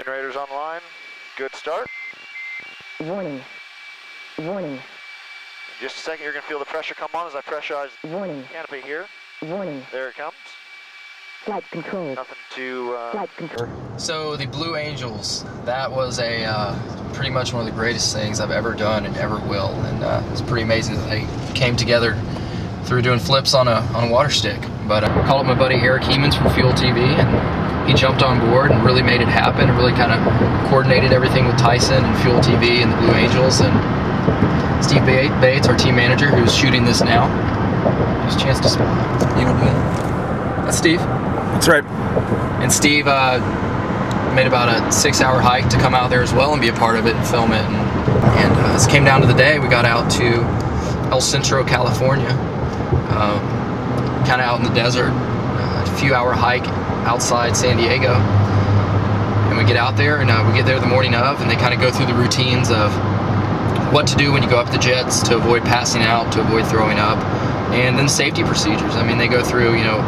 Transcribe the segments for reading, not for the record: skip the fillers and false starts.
Generators online. Good start. Warning. Warning. In just a second, you're going to feel the pressure come on as I pressurize Warning. the canopy here. Warning. There it comes. Flight control. Nothing to... Flight control. So the Blue Angels, that was pretty much one of the greatest things I've ever done and ever will. And it's pretty amazing that they came together through doing flips on a water stick. But I called up my buddy Eric Hemans from Fuel TV, and he jumped on board and really made it happen and really kind of coordinated everything with Tyson and Fuel TV and the Blue Angels. And Steve Bates, our team manager, who's shooting this now. There's a chance to smile. You want to do that? That's Steve. That's right. And Steve made about a 6-hour hike to come out there as well and be a part of it and film it. And as it came down to the day, we got out to El Centro, California, kind of out in the desert, a few-hour hike outside San Diego. And we get out there, and we get there the morning of, and they kind of go through the routines of what to do when you go up the jets to avoid passing out, to avoid throwing up, and then safety procedures. I mean, they go through, you know,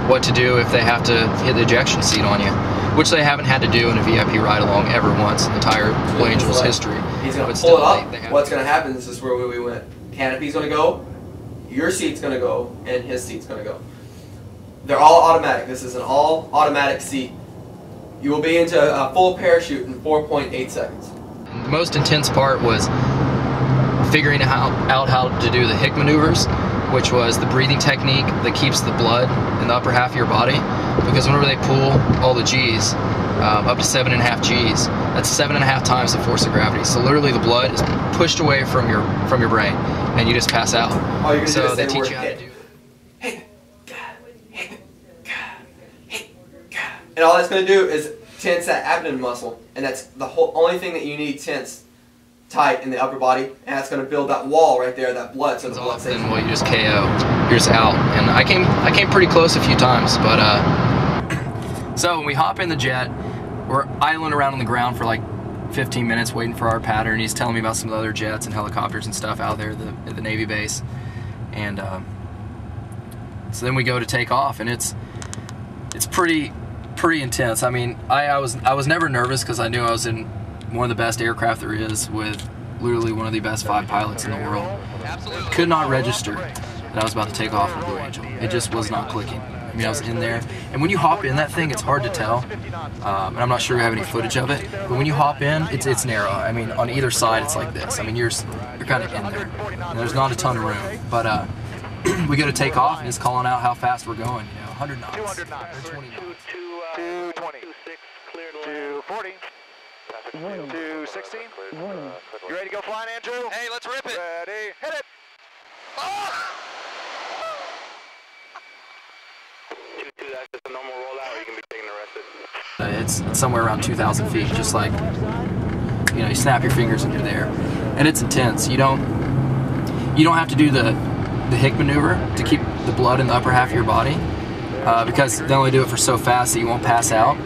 what to do if they have to hit the ejection seat on you, which they haven't had to do in a VIP ride-along ever once in the entire Blue Angels history. He's going to pull it up. What's going to happen, this is where we went. Canopy's going to go, your seat's going to go, and his seat's going to go. They're all automatic. This is an all-automatic seat. You will be into a full parachute in 4.8 seconds. The most intense part was figuring out how to do the hic maneuvers, which was the breathing technique that keeps the blood in the upper half of your body. Because whenever they pull all the G's, up to 7.5 G's, that's 7.5 times the force of gravity. So literally the blood is pushed away from your brain, and you just pass out. All you're gonna do is they say teach word you how to hit. do that. And all that's going to do is tense that abdomen muscle, and that's the only thing that you need tense tight in the upper body, and that's going to build that wall right there, that blood, so the blood stays. Then you just KO, you're just out. And I came pretty close a few times, but so when we hop in the jet, we're idling around on the ground for like 15 minutes waiting for our pattern. He's telling me about some of the other jets and helicopters and stuff out there at the Navy base, and so then we go to take off, and it's pretty intense. I mean, I was never nervous because I knew I was in one of the best aircraft there is with literally one of the best 5 pilots in the world. Could not register that I was about to take off in Blue Angel. It just was not clicking. I mean, I was in there, and when you hop in that thing, it's hard to tell. And I'm not sure we have any footage of it, but when you hop in, it's narrow. I mean, on either side, it's like this. I mean, you're kind of in there, and there's not a ton of room. But we go to take off, and it's calling out how fast we're going. You know, 100 knots, 120 knots. 220. 240. 216. You ready to go flying, Andrew? Hey, let's rip it. Ready, hit it. Oh! That's just a normal rollout, or you can be taking arrested. It's somewhere around 2,000 feet, just like, you know, you snap your fingers and you're there. And it's intense. You don't have to do the hic maneuver to keep the blood in the upper half of your body, because they only do it for so fast that you won't pass out.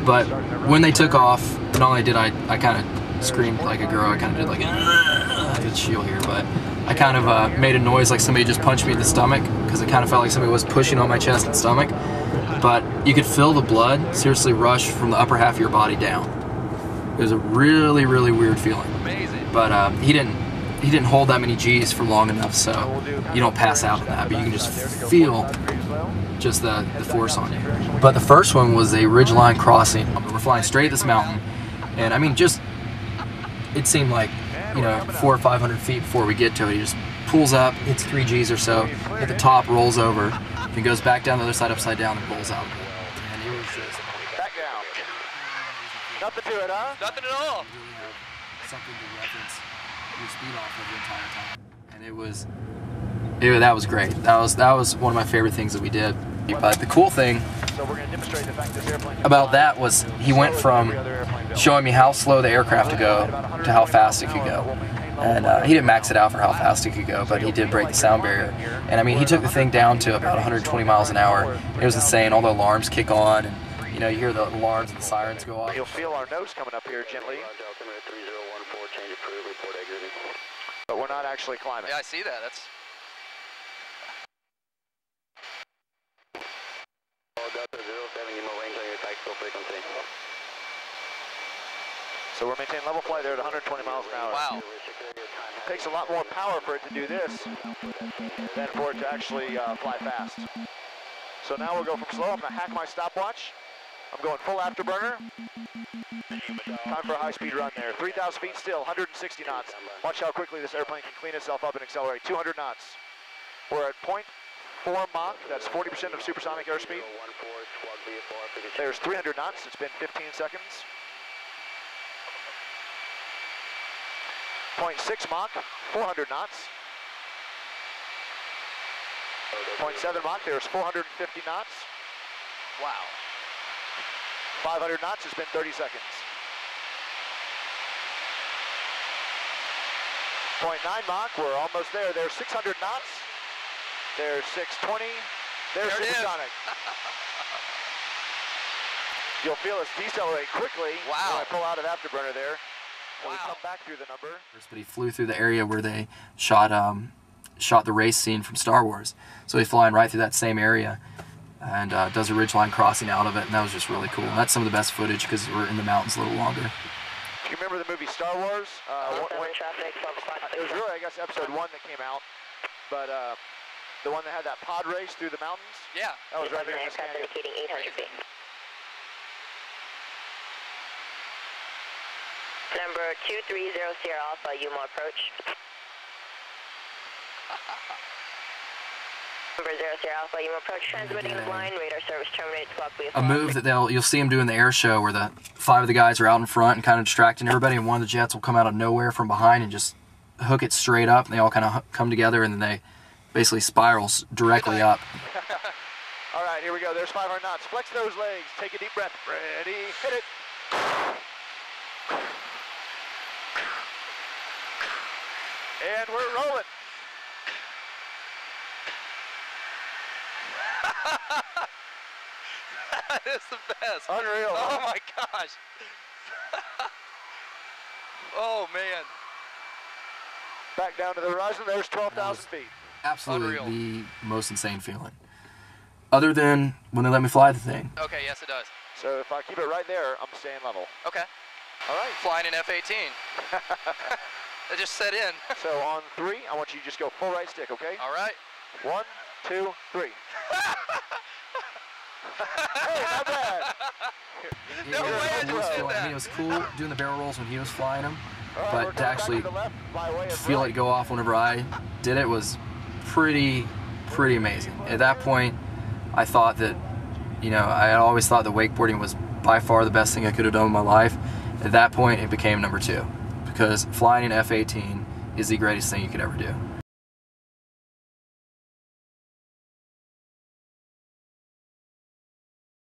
But when they took off, not only did I kind of screamed like a girl, I kind of did like a shield here, but I kind of made a noise like somebody just punched me in the stomach, because it kind of felt like somebody was pushing on my chest and stomach. But you could feel the blood seriously rush from the upper half of your body down. It was a really, really weird feeling. But he didn't hold that many G's for long enough, so you don't pass out on that, but you can just feel just the force on you. But the first one was a ridgeline crossing. We're flying straight at this mountain, and I mean, it seemed like, you know, 400 or 500 feet before we get to it. He just pulls up, hits 3 G's or so, at the top, rolls over, and goes back down the other side upside down and rolls out. And it was just back down. Nothing to it, huh? Nothing at all. Something to reference your speed off of the entire time. And that was great. That was one of my favorite things that we did. But the cool thing about that was he went from showing me how slow the aircraft could go to how fast it could go. And he didn't max it out for how fast it could go, but he did break the sound barrier. And I mean, he took the thing down to about 120 miles an hour. It was insane. All the alarms kick on, and you know, you hear the alarms and the sirens go off. You'll feel our nose coming up here gently. But we're not actually climbing. Yeah, I see that. That's Delta 07, you know range on your tactical frequency. So we're maintaining level flight there at 120 miles an hour. Wow. It takes a lot more power for it to do this than for it to actually fly fast. So now we'll go from slow. I'm going to hack my stopwatch. I'm going full afterburner. Time for a high-speed run there. 3,000 feet still, 160 knots. Watch how quickly this airplane can clean itself up and accelerate. 200 knots. We're at 0.4 Mach. That's 40% of supersonic airspeed. There's 300 knots. It's been 15 seconds. 0.6 Mach, 400 knots. 0.7 Mach, there's 450 knots. Wow. 500 knots, it's been 30 seconds. 0.9 Mach, we're almost there. There's 600 knots. There's 620. There's There it is. supersonic. You'll feel us decelerate quickly Wow. when I pull out of afterburner there. And we Wow. come back through the number. But he flew through the area where they shot the race scene from Star Wars. So he's flying right through that same area and does a ridgeline crossing out of it, and that was just really cool. And that's some of the best footage because we're in the mountains a little longer. Do you remember the movie Star Wars? It was really, I guess, episode 1 that came out, but the one that had that pod race through the mountains, Yeah. that was right there in this canyon. indicating 800 feet. Number 230 Sierra Alpha, Yuma approach. Number 0 Sierra Alpha, Yuma approach, transmitting the blind, radar service terminates, clock A move that you'll see him do in the air show where the 5 of the guys are out in front and kind of distracting everybody, and one of the jets will come out of nowhere from behind and just hook it straight up, and they all kind of come together, and then they basically spirals directly up. All right, here we go. There's 500 knots. Flex those legs. Take a deep breath. Ready, hit it. And we're rolling. That is the best. Unreal. Oh my gosh. Oh man. Back down to the horizon. There's 12,000 feet. Absolutely Unreal. the most insane feeling. Other than when they let me fly the thing. Okay, yes it does. So if I keep it right there, I'm staying level. Okay. All right. Flying in F-18. That just set in. So on 3, I want you to just go full right stick, okay? All right. 1, 2, 3. Hey, not bad. No way I just did I mean, that. it was cool doing the barrel rolls when he was flying them, All right, we're but to coming back actually to the left by way of feel right. it go off whenever I did it was pretty amazing. At that point, I thought that, you know, I had always thought that wakeboarding was by far the best thing I could have done in my life. At that point, it became number 2 because flying an F-18 is the greatest thing you could ever do.